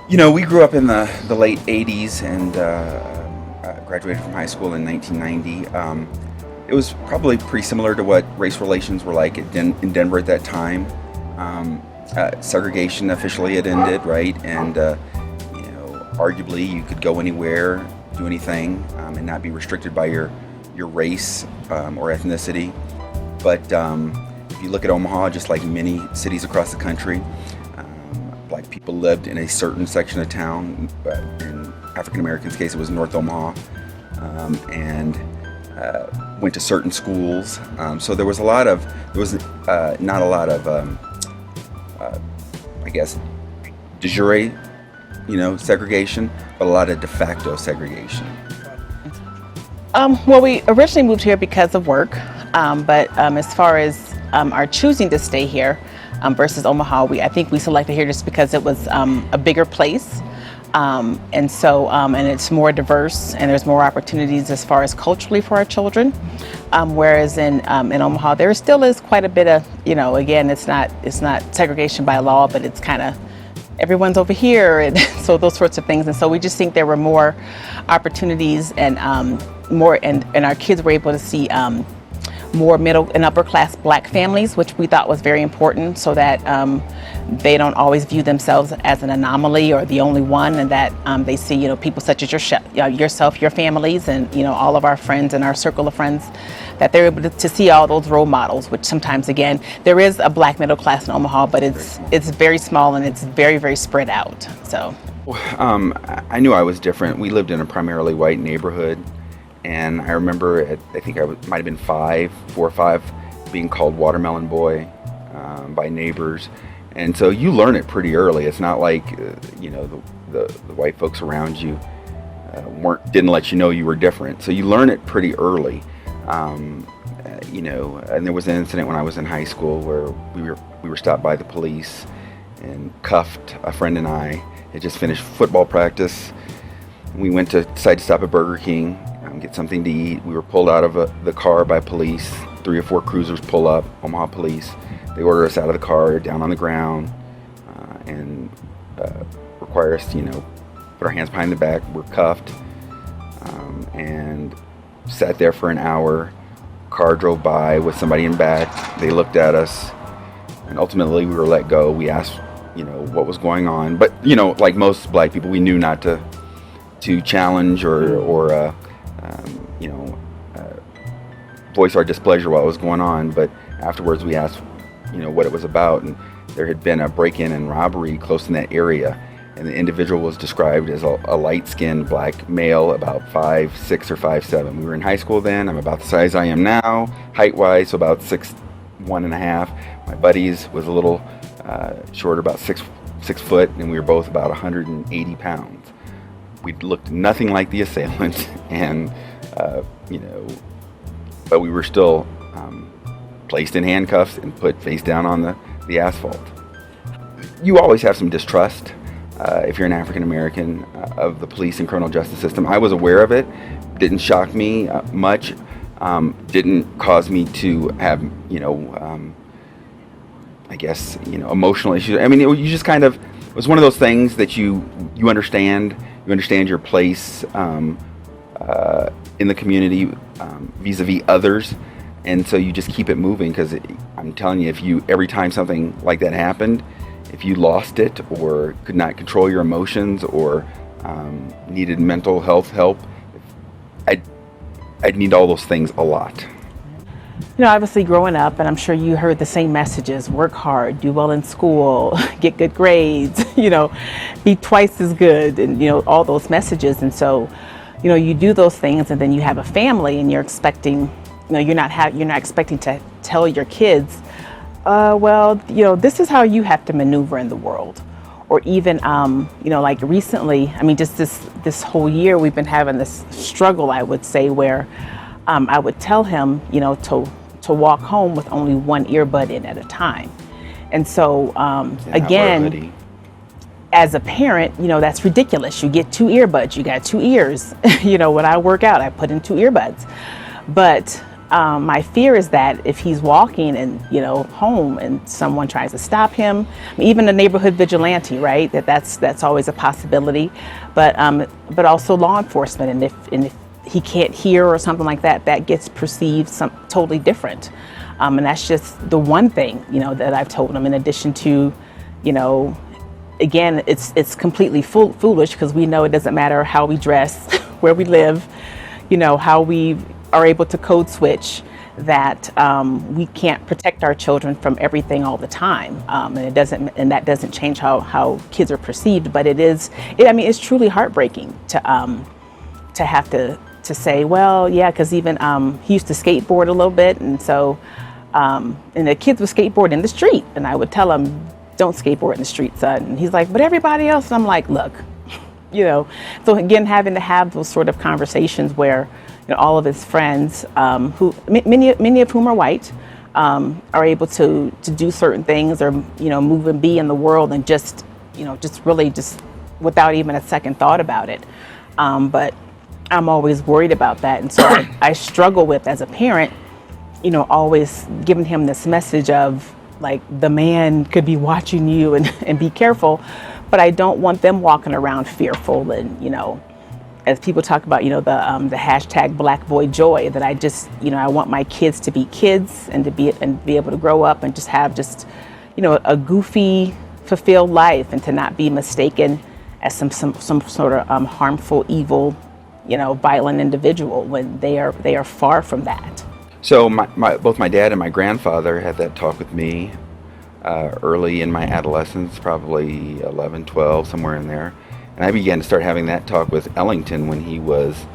We grew up in the late 80s and graduated from high school in 1990. It was probably pretty similar to what race relations were like in Denver at that time. Segregation officially had ended, right? And, arguably you could go anywhere, do anything, and not be restricted by your race or ethnicity. But if you look at Omaha, just like many cities across the country, Black people lived in a certain section of town. In African Americans' case, it was North Omaha, and went to certain schools. So there was not a lot of, I guess, de jure, segregation, but a lot of de facto segregation. Well, we originally moved here because of work, but as far as our choosing to stay here versus Omaha, I think we selected here just because it was a bigger place, and it's more diverse and there's more opportunities as far as culturally for our children. Whereas in Omaha, there still is quite a bit of, again, it's not segregation by law, but it's kind of everyone's over here, and so those sorts of things. And so we just think there were more opportunities and our kids were able to see more middle and upper class Black families, which we thought was very important, so that they don't always view themselves as an anomaly or the only one, and that they see people such as yourself, your families, and all of our friends and our circle of friends, that they're able to see all those role models. Which sometimes, again, there is a Black middle class in Omaha, but it's very small and it's very, very spread out. So I knew I was different. We lived in a primarily white neighborhood. And I remember, I think I might have been 4 or 5, being called Watermelon Boy by neighbors. And so you learn it pretty early. It's not like, the white folks around you didn't let you know you were different. So you learn it pretty early. And there was an incident when I was in high school where we were stopped by the police and cuffed. A friend and I had just finished football practice. We went to decide to stop at Burger King, get something to eat. We were pulled out of the car by police. 3 or 4 cruisers pull up, Omaha police. They order us out of the car, down on the ground, and require us to, put our hands behind the back. We're cuffed, and sat there for an hour. Car drove by with somebody in back. They looked at us, and ultimately we were let go. We asked, what was going on, but like most Black people, we knew not to challenge or voice our displeasure while it was going on. But afterwards we asked, what it was about, and there had been a break-in and robbery close in that area, and the individual was described as a light-skinned Black male, about 5'6" or 5'7". We were in high school then. I'm about the size I am now, height-wise, so about 6'1.5". My buddies was a little shorter, about 6 foot, and we were both about 180 pounds. We looked nothing like the assailant, and but we were still placed in handcuffs and put face down on the asphalt. You always have some distrust if you're an African American of the police and criminal justice system. I was aware of it. Didn't shock me much. Didn't cause me to have I guess emotional issues. I mean, you just kind of, it was one of those things that you understand. You understand your place in the community vis-a-vis others, and so you just keep it moving, because I'm telling you, every time something like that happened, if you lost it or could not control your emotions or needed mental health help, I'd need all those things a lot. Obviously growing up, and I'm sure you heard the same messages: work hard, do well in school, get good grades, be twice as good, and all those messages. And so, you do those things, and then you have a family, and you're expecting, you're not expecting to tell your kids, this is how you have to maneuver in the world. Or even, like recently, just this whole year, we've been having this struggle, I would say, where I would tell him, to walk home with only one earbud in at a time. And so, again, as a parent, that's ridiculous. You get 2 earbuds, you got 2 ears. When I work out, I put in 2 earbuds. But my fear is that if he's walking and home and someone tries to stop him, even a neighborhood vigilante, right? That's always a possibility, but also law enforcement. And if he can't hear or something like that, that gets perceived totally different. And that's just the one thing that I've told him. In addition to, again, it's completely foolish, because we know it doesn't matter how we dress, where we live, how we are able to code switch, that we can't protect our children from everything all the time, and that doesn't change how kids are perceived. But it's truly heartbreaking to have to say, well, yeah, because even he used to skateboard a little bit, and so and the kids would skateboard in the street, and I would tell him, don't skateboard in the street, son. And he's like, but everybody else. And I'm like, look, so again, having to have those sort of conversations where all of his friends, who many of whom are white, are able to do certain things, or move and be in the world, and just really without even a second thought about it. But I'm always worried about that, and so I struggle with, as a parent, always giving him this message of, like, the man could be watching you, and be careful. But I don't want them walking around fearful, and as people talk about, the hashtag Black Boy Joy, that I just, I want my kids to be kids, and to be able to grow up and just have a goofy, fulfilled life, and to not be mistaken as some sort of harmful, evil, violent individual, when they are far from that. So both my dad and my grandfather had that talk with me early in my adolescence, probably 11, 12, somewhere in there. And I began to start having that talk with Ellington when he was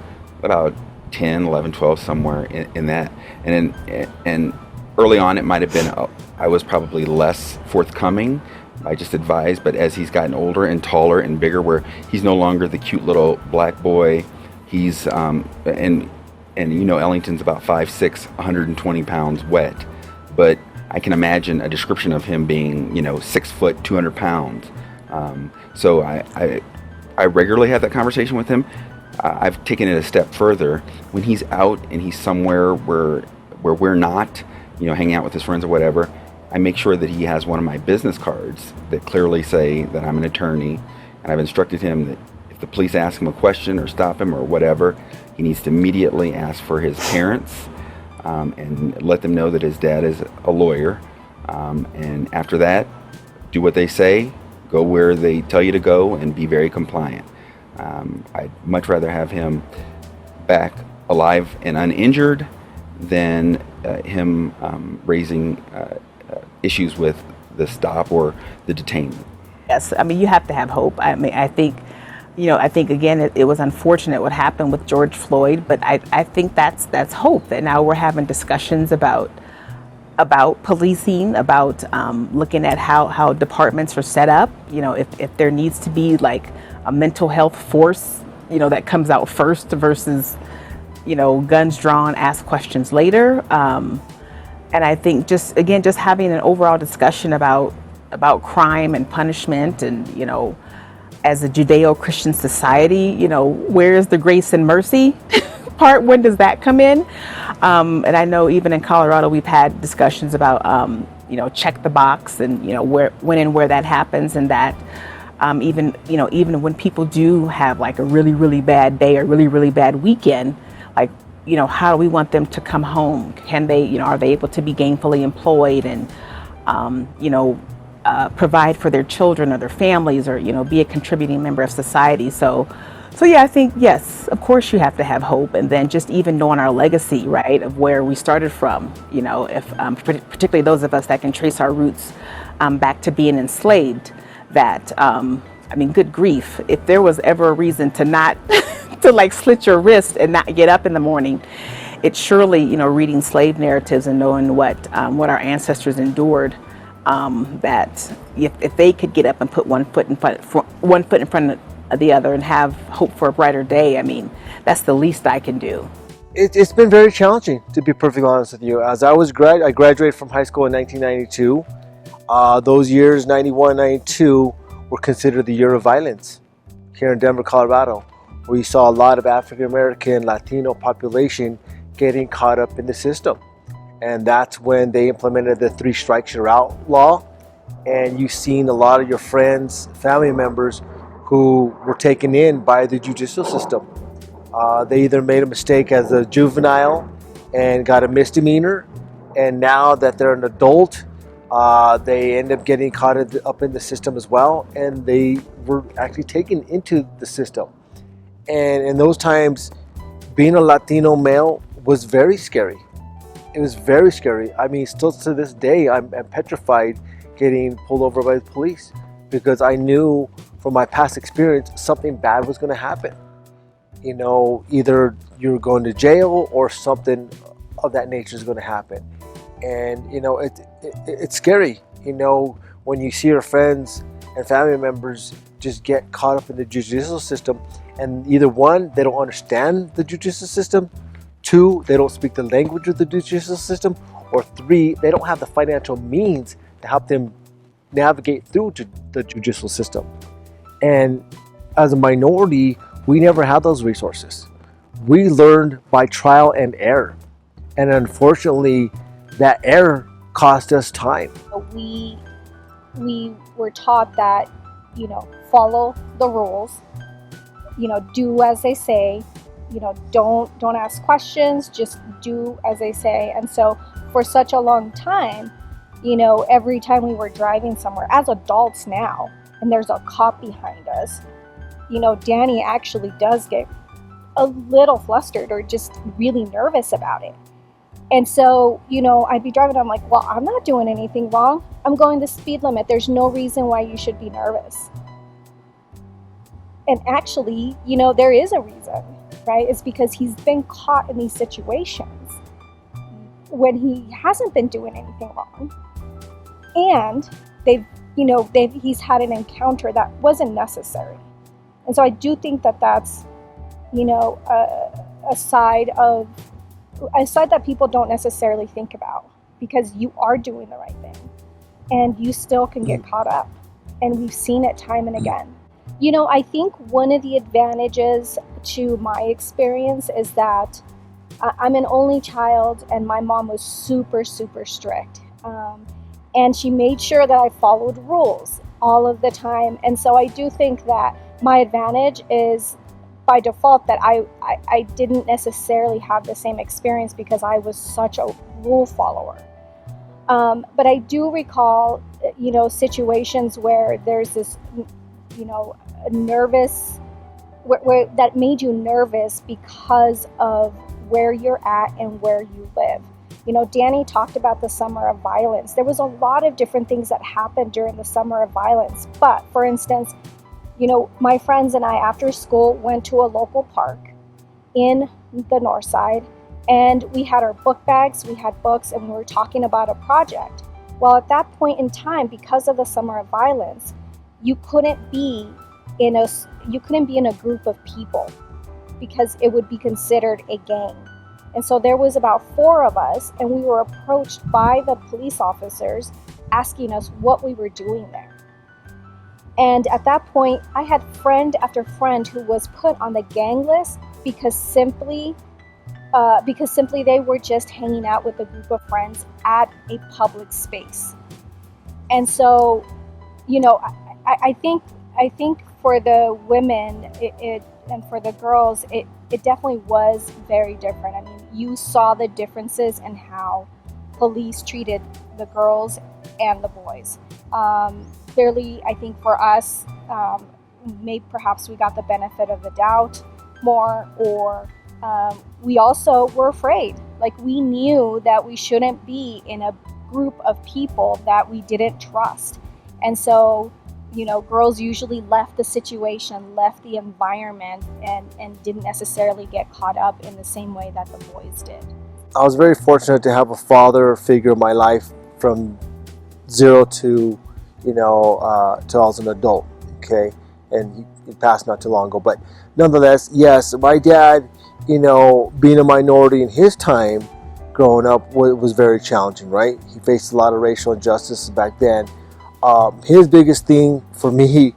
about 10, 11, 12, somewhere in that. And early on, it might have been, I was probably less forthcoming. I just advised, but as he's gotten older and taller and bigger, where he's no longer the cute little black boy, he's, and Ellington's about 5'6", 120 pounds wet. But I can imagine a description of him being, 6 foot, 200 pounds. So I regularly have that conversation with him. I've taken it a step further. When he's out and he's somewhere where we're not, hanging out with his friends or whatever, I make sure that he has one of my business cards that clearly say that I'm an attorney. And I've instructed him that if the police ask him a question or stop him or whatever, he needs to immediately ask for his parents, and let them know that his dad is a lawyer. And after that, do what they say. Go where they tell you to go, and be very compliant. I'd much rather have him back alive and uninjured than him raising issues with the stop or the detainment. Yes, you have to have hope. I think again, it was unfortunate what happened with George Floyd, but I think that's hope, that now we're having discussions about policing, about looking at how departments are set up. If there needs to be like a mental health force, that comes out first versus, guns drawn, ask questions later. And I think just having an overall discussion about crime and punishment, and as a Judeo-Christian society, where is the grace and mercy part? When does that come in? And I know even in Colorado, we've had discussions about, check the box, and, when and where that happens, and that even when people do have like a really, really bad day or really, really bad weekend, like, how do we want them to come home? Can they, are they able to be gainfully employed, and, provide for their children or their families, or, be a contributing member of society? So yeah, I think, yes, of course you have to have hope. And then just even knowing our legacy, right, of where we started from, if particularly those of us that can trace our roots back to being enslaved, that, good grief, if there was ever a reason to not, to like slit your wrist and not get up in the morning, it's surely, reading slave narratives and knowing what our ancestors endured, that if they could get up and put one foot in front of the other and have hope for a brighter day, that's the least I can do. It's been very challenging, to be perfectly honest with you. As I graduated from high school in 1992. Those years, 91, 92, were considered the year of violence here in Denver, Colorado, where you saw a lot of African American, Latino population getting caught up in the system. And that's when they implemented the 3 strikes you're out law. And you've seen a lot of your friends, family members who were taken in by the judicial system. They either made a mistake as a juvenile and got a misdemeanor, and now that they're an adult, they end up getting caught up in the system as well, and they were actually taken into the system. And in those times, being a Latino male was very scary. It was very scary. I mean, still to this day, I'm petrified getting pulled over by the police, because I knew from my past experience something bad was going to happen. You know, either you're going to jail or something of that nature is going to happen. And you know, it's scary, you know, when you see your friends and family members just get caught up in the judicial system, and either one, they don't understand the judicial system, 2, they don't speak the language of the judicial system, or 3, they don't have the financial means to help them navigate through to the judicial system. And as a minority, we never had those resources. We learned by trial and error. And unfortunately, that error cost us time. We were taught that, you know, follow the rules, you know, do as they say, you know, don't ask questions, just do as they say. And so for such a long time, you know, every time we were driving somewhere as adults now, and there's a cop behind us, you know, Danny actually does get a little flustered or just really nervous about it. And so, you know, I'd be driving, I'm like, well, I'm not doing anything wrong. I'm going the speed limit. There's no reason why you should be nervous. And actually, you know, there is a reason, right? It's because he's been caught in these situations when he hasn't been doing anything wrong. And he's had an encounter that wasn't necessary. And so I do think that that's, you know, a side that people don't necessarily think about, because you are doing the right thing and you still can get caught up. And we've seen it time and again. You know, I think one of the advantages to my experience is that I'm an only child, and my mom was super, super strict. And she made sure that I followed rules all of the time. And so I do think that my advantage is by default that I didn't necessarily have the same experience because I was such a rule follower. But I do recall, you know, situations where there's this, you know, nervous, where that made you nervous because of where you're at and where you live. You know, Danny talked about the summer of violence. There was a lot of different things that happened during the summer of violence. But for instance, you know, my friends and I after school went to a local park in the north side, and we had our book bags, we had books, and we were talking about a project. Well, at that point in time, because of the summer of violence, you couldn't be in a group of people because it would be considered a gang. And so there was about 4 of us, and we were approached by the police officers asking us what we were doing there. And at that point, I had friend after friend who was put on the gang list because simply they were just hanging out with a group of friends at a public space. And so, you know, I think for the women and for the girls, it definitely was very different. I mean, you saw the differences in how police treated the girls and the boys. Clearly, I think for us, maybe perhaps we got the benefit of the doubt more, or we also were afraid. Like, we knew that we shouldn't be in a group of people that we didn't trust. And so, you know, girls usually left the situation, left the environment, and didn't necessarily get caught up in the same way that the boys did. I was very fortunate to have a father figure in my life from 0 to, till I was an adult, okay? And he passed not too long ago. But nonetheless, yes, my dad, being a minority in his time growing up was very challenging, right? He faced a lot of racial injustices back then. His biggest thing for me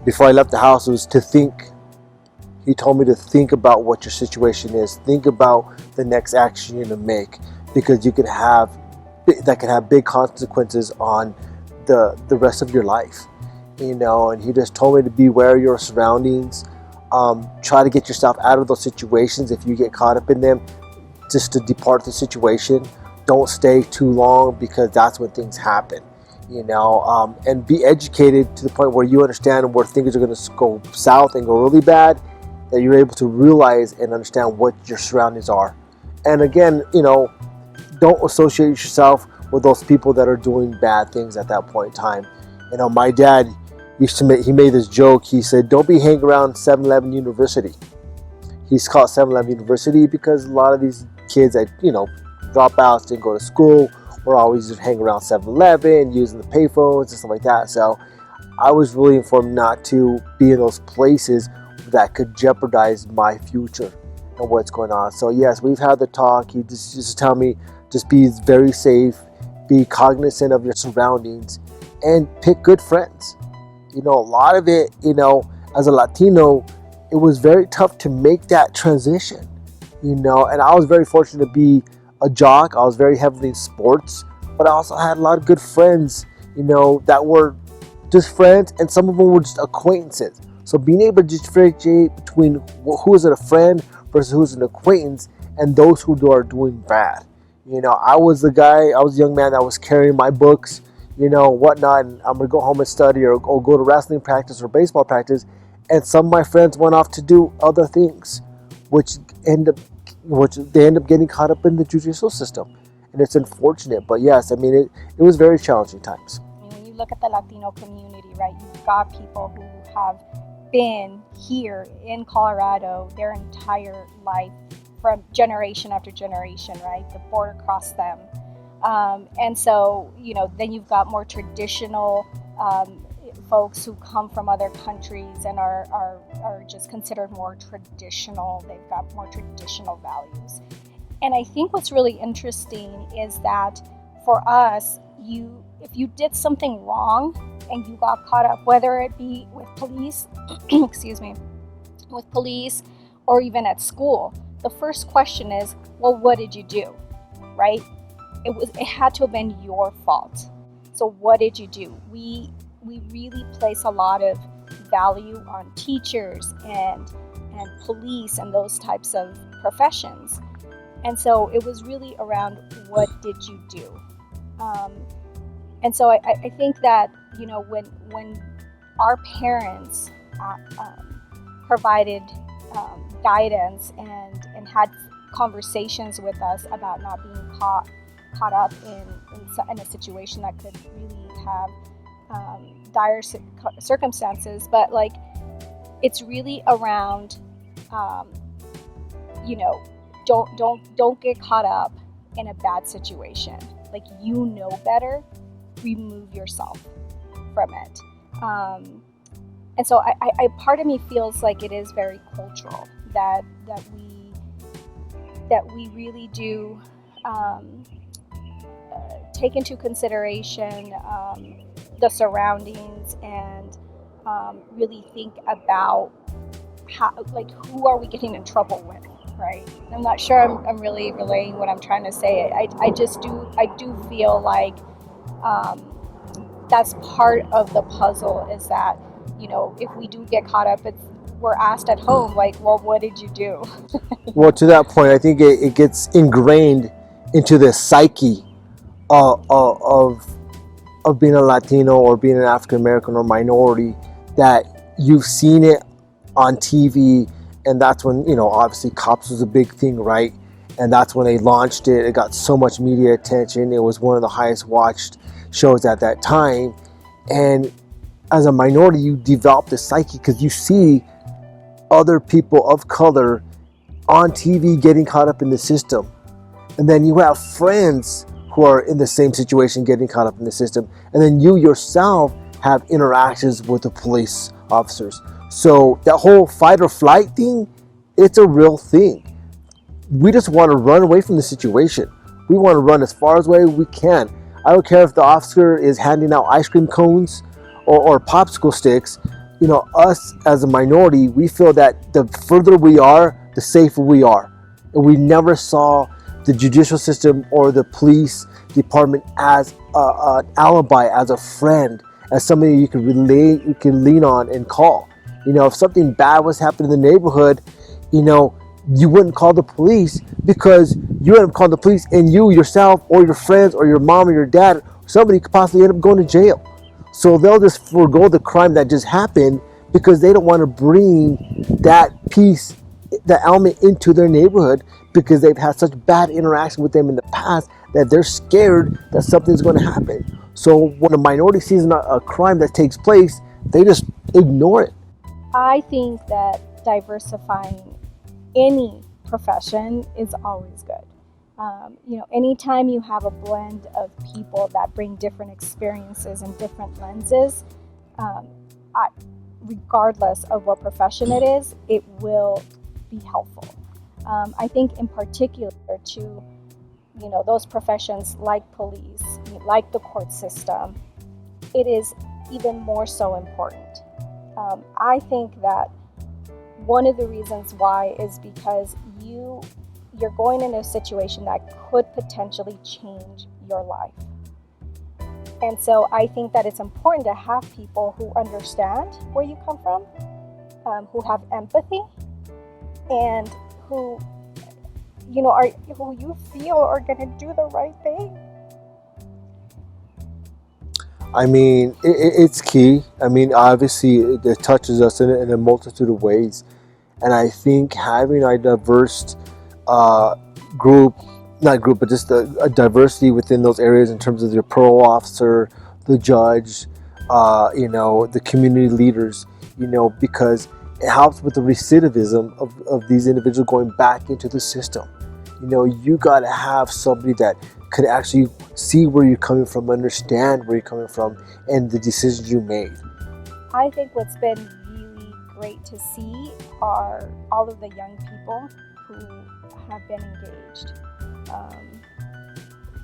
before I left the house was to think. He told me to think about what your situation is. Think about the next action you're going to make, because that can have big consequences on the rest of your life. And he just told me to be aware of your surroundings. Try to get yourself out of those situations. If you get caught up in them, just to depart the situation. Don't stay too long, because that's when things happen. And be educated to the point where you understand where things are going to go south and go really bad, that you're able to realize and understand what your surroundings are. And again, don't associate yourself with those people that are doing bad things at that point in time. My dad he made this joke. He said, don't be hanging around 7-Eleven University. He's called 7-Eleven University because a lot of these kids that, dropouts, didn't go to school, were always just hanging around 7-Eleven, using the payphones and stuff like that. So I was really informed not to be in those places that could jeopardize my future and what's going on. So yes, we've had the talk. He just tell me, just be very safe, be cognizant of your surroundings, and pick good friends. A lot of it, as a Latino, it was very tough to make that transition, and I was very fortunate to be a jock. I was very heavily in sports, but I also had a lot of good friends, that were just friends, and some of them were just acquaintances. So being able to differentiate between who is a friend versus who's an acquaintance, and those who are doing bad. I was a young man that was carrying my books, whatnot, and I'm going to go home and study or go to wrestling practice or baseball practice. And some of my friends went off to do other things, which they end up getting caught up in the judicial system. And it's unfortunate, but yes, it was very challenging times. When you look at the Latino community, right, you've got people who have been here in Colorado their entire life, from generation after generation, right? The border crossed them. And so, then you've got more traditional folks who come from other countries and are just considered more traditional. They've got more traditional values. And I think what's really interesting is that for us, if you did something wrong and you got caught up, whether it be with police, with police, or even at school, the first question is, well, what did you do, right? It had to have been your fault. So what did you do? We really place a lot of value on teachers and police and those types of professions. And so it was really around, what did you do? And so I think that, when our parents provided guidance and had conversations with us about not being caught up in a situation that could really have dire circumstances, but it's really around, don't get caught up in a bad situation. Better, remove yourself from it. And so I part of me feels like it is very cultural that we really do take into consideration the surroundings and really think about how, who are we getting in trouble with, right? I'm not sure I'm really relaying what I'm trying to say. I do feel like that's part of the puzzle, is that, if we do get caught up, we're asked at home, well, what did you do? Well, to that point, I think it gets ingrained into the psyche of being a Latino or being an African American or minority, that you've seen it on TV, and that's when, obviously Cops was a big thing, right? And that's when they launched it. It got so much media attention. It was one of the highest watched shows at that time. And as a minority, you develop the psyche because you see other people of color on TV getting caught up in the system. And then you have friends who are in the same situation getting caught up in the system. And then you yourself have interactions with the police officers. So that whole fight or flight thing, it's a real thing. We just want to run away from the situation. We want to run as far away as we can. I don't care if the officer is handing out ice cream cones or popsicle sticks. us as a minority, we feel that the further we are, the safer we are. And we never saw the judicial system or the police department as an alibi, as a friend, as somebody you can relate, you can lean on and call. If something bad was happening in the neighborhood, you wouldn't call the police because you wouldn't call the police and you yourself or your friends or your mom or your dad, somebody could possibly end up going to jail. So they'll just forego the crime that just happened because they don't want to bring that piece, that element into their neighborhood because they've had such bad interaction with them in the past that they're scared that something's going to happen. So when a minority sees a crime that takes place, they just ignore it. I think that diversifying any profession is always good. Anytime you have a blend of people that bring different experiences and different lenses, regardless of what profession it is, it will be helpful. I think in particular to, those professions like police, like the court system, it is even more so important. I think that one of the reasons why is because you're going in a situation that could potentially change your life. And so I think that it's important to have people who understand where you come from, who have empathy, and who you feel are going to do the right thing. I mean, it's key. I mean, obviously, it touches us in a multitude of ways. And I think having a diverse but just a diversity within those areas in terms of your parole officer, the judge, the community leaders, because it helps with the recidivism of these individuals going back into the system. You got to have somebody that could actually see where you're coming from, understand where you're coming from, and the decisions you made. I think what's been really great to see are all of the young people who have been engaged,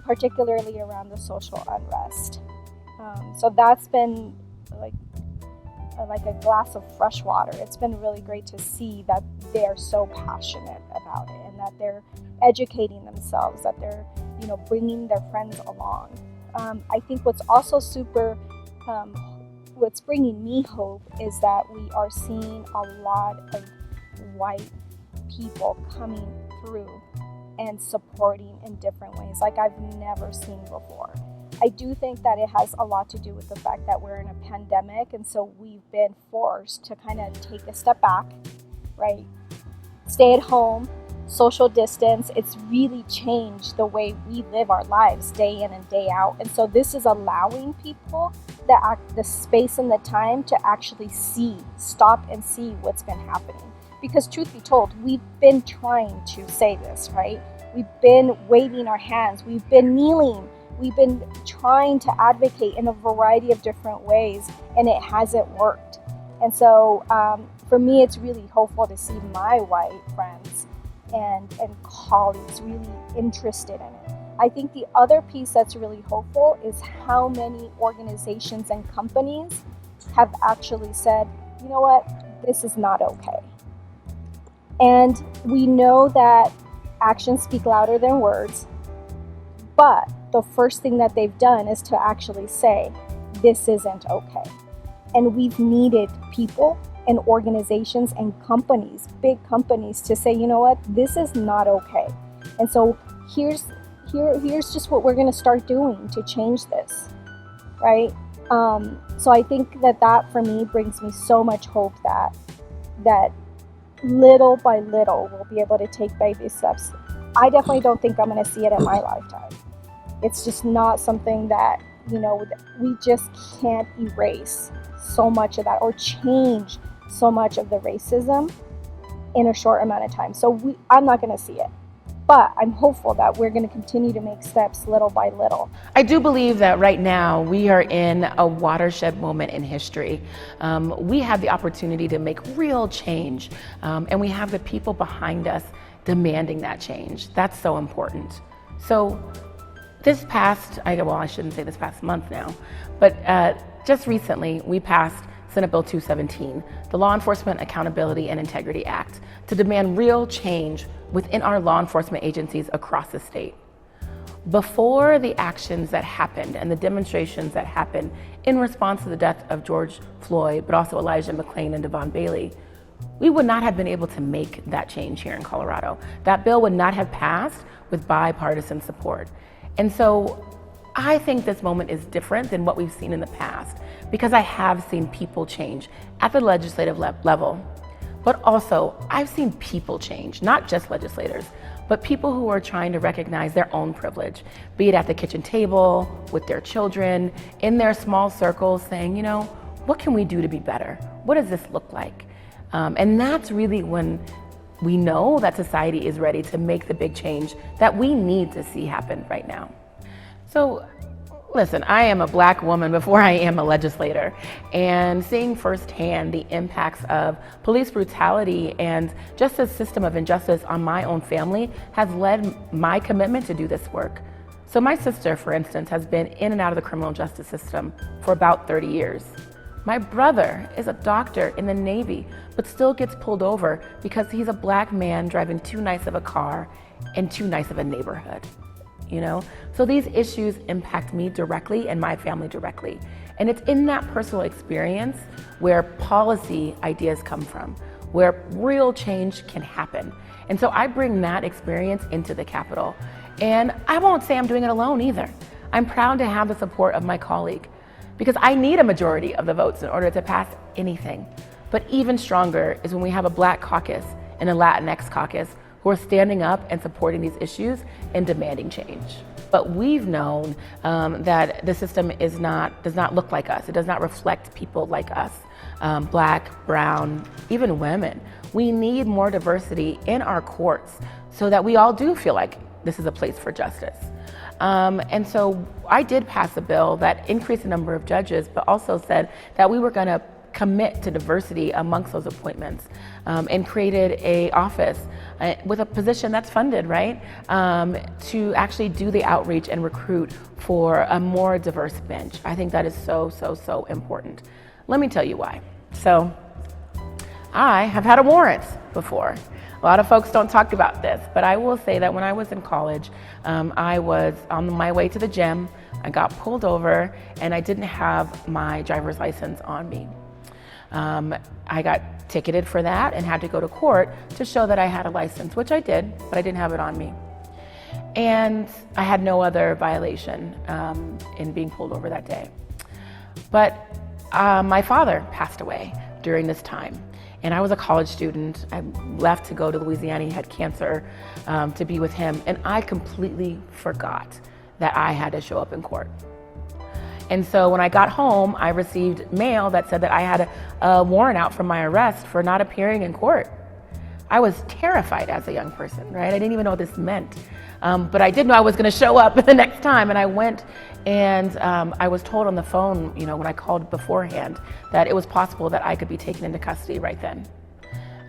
particularly around the social unrest. So that's been like a glass of fresh water. It's been really great to see that they're so passionate about it and that they're educating themselves, that they're bringing their friends along. I think what's also what's bringing me hope is that we are seeing a lot of white people coming through and supporting in different ways like I've never seen before. I do think that it has a lot to do with the fact that we're in a pandemic, and so we've been forced to kind of take a step back, right? Stay at home, social distance. It's really changed the way we live our lives day in and day out. And so this is allowing people the space and the time to actually stop and see what's been happening. Because truth be told, we've been trying to say this, right? We've been waving our hands. We've been kneeling. We've been trying to advocate in a variety of different ways, and it hasn't worked. And so for me, it's really hopeful to see my white friends and colleagues really interested in it. I think the other piece that's really hopeful is how many organizations and companies have actually said, you know what, this is not okay. And we know that actions speak louder than words, but the first thing that they've done is to actually say, this isn't okay. And we've needed people and organizations and companies, big companies, to say, you know what, this is not okay. And so here's just what we're going to start doing to change this, right? So I think that for me brings me so much hope that little by little we'll be able to take baby steps. I definitely don't think I'm going to see it in my lifetime. It's just not something that, we just can't erase so much of that or change so much of the racism in a short amount of time. So I'm not going to see it. But I'm hopeful that we're going to continue to make steps little by little. I do believe that right now we are in a watershed moment in history. We have the opportunity to make real change, and we have the people behind us demanding that change. That's so important. So this past, I shouldn't say this past month now, but just recently we passed Senate Bill 217, the Law Enforcement Accountability and Integrity Act, to demand real change within our law enforcement agencies across the state. Before the actions that happened and the demonstrations that happened in response to the death of George Floyd, but also Elijah McClain and Devon Bailey, we would not have been able to make that change here in Colorado. That bill would not have passed with bipartisan support. And so I think this moment is different than what we've seen in the past, because I have seen people change at the legislative level, but also I've seen people change, not just legislators, but people who are trying to recognize their own privilege, be it at the kitchen table, with their children, in their small circles, saying, you know, what can we do to be better? What does this look like? And that's really when we know that society is ready to make the big change that we need to see happen right now. So listen, I am a Black woman before I am a legislator, and seeing firsthand the impacts of police brutality and just a system of injustice on my own family has led my commitment to do this work. So my sister, for instance, has been in and out of the criminal justice system for about 30 years. My brother is a doctor in the Navy, but still gets pulled over because he's a Black man driving too nice of a car in too nice of a neighborhood. You know? So these issues impact me directly and my family directly. And it's in that personal experience where policy ideas come from, where real change can happen. And so I bring that experience into the Capitol. And I won't say I'm doing it alone either. I'm proud to have the support of my colleague, because I need a majority of the votes in order to pass anything. But even stronger is when we have a Black caucus and a Latinx caucus who are standing up and supporting these issues and demanding change. But we've known that the system does not look like us. It does not reflect people like us, Black, brown, even women. We need more diversity in our courts so that we all do feel like this is a place for justice. And so I did pass a bill that increased the number of judges, but also said that we were gonna commit to diversity amongst those appointments, and created a office with a position that's funded, right? To actually do the outreach and recruit for a more diverse bench. I think that is so, so, so important. Let me tell you why. So I have had a warrant before. A lot of folks don't talk about this, but I will say that when I was in college, I was on my way to the gym, I got pulled over, and I didn't have my driver's license on me. I got ticketed for that and had to go to court to show that I had a license, which I did, but I didn't have it on me. And I had no other violation in being pulled over that day. But my father passed away during this time. And I was a college student. I left to go to Louisiana. He had cancer, to be with him. And I completely forgot that I had to show up in court. And so when I got home, I received mail that said that I had a warrant out for my arrest for not appearing in court. I was terrified as a young person, right? I didn't even know what this meant. But I did know I was gonna show up the next time, and I went, and I was told on the phone, you know, when I called beforehand, that it was possible that I could be taken into custody right then.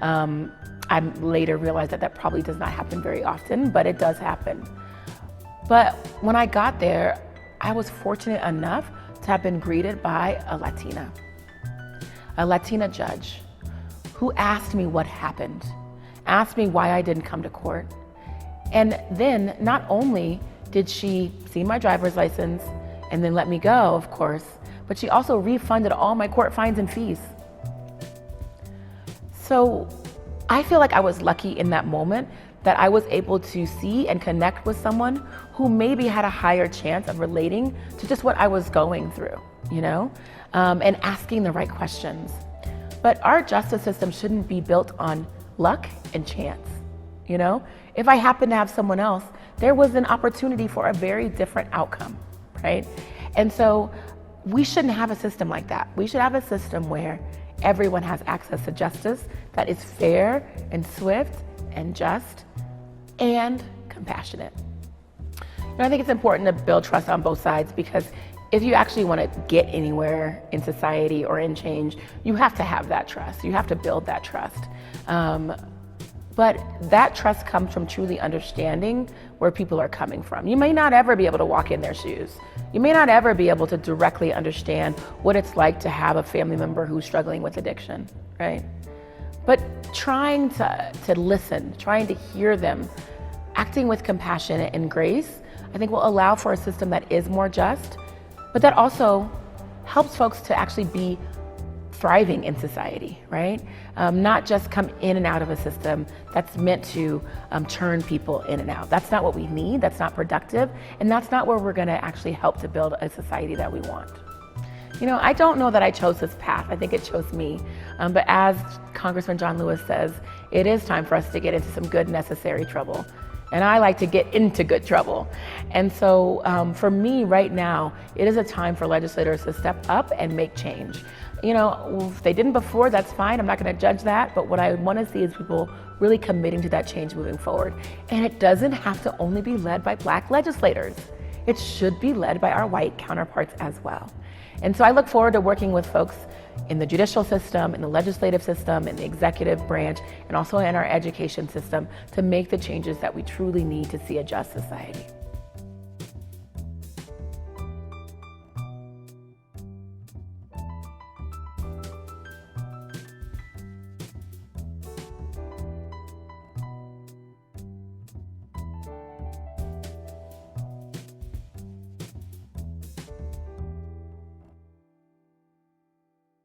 I later realized that that probably does not happen very often, but it does happen. But when I got there, I was fortunate enough to have been greeted by a Latina judge who asked me what happened, asked me why I didn't come to court. And then not only did she see my driver's license and then let me go, of course, but she also refunded all my court fines and fees. So I feel like I was lucky in that moment that I was able to see and connect with someone who maybe had a higher chance of relating to just what I was going through, you know, and asking the right questions. But our justice system shouldn't be built on luck and chance, you know? If I happen to have someone else, there was an opportunity for a very different outcome, right? And so we shouldn't have a system like that. We should have a system where everyone has access to justice that is fair and swift and just and compassionate. You know, I think it's important to build trust on both sides, because if you actually want to get anywhere in society or in change, you have to have that trust. You have to build that trust. But that trust comes from truly understanding where people are coming from. You may not ever be able to walk in their shoes. You may not ever be able to directly understand what it's like to have a family member who's struggling with addiction, right? But trying to listen, trying to hear them, acting with compassion and grace, I think will allow for a system that is more just, but that also helps folks to actually be thriving in society, right? Not just come in and out of a system that's meant to turn people in and out. That's not what we need, that's not productive, and that's not where we're gonna actually help to build a society that we want. You know, I don't know that I chose this path, I think it chose me. But as Congressman John Lewis says, it is time for us to get into some good necessary trouble. And I like to get into good trouble. And so for me right now, it is a time for legislators to step up and make change. You know, if they didn't before, that's fine. I'm not going to judge that. But what I want to see is people really committing to that change moving forward. And it doesn't have to only be led by Black legislators. It should be led by our white counterparts as well. And so I look forward to working with folks in the judicial system, in the legislative system, in the executive branch, and also in our education system to make the changes that we truly need to see a just society.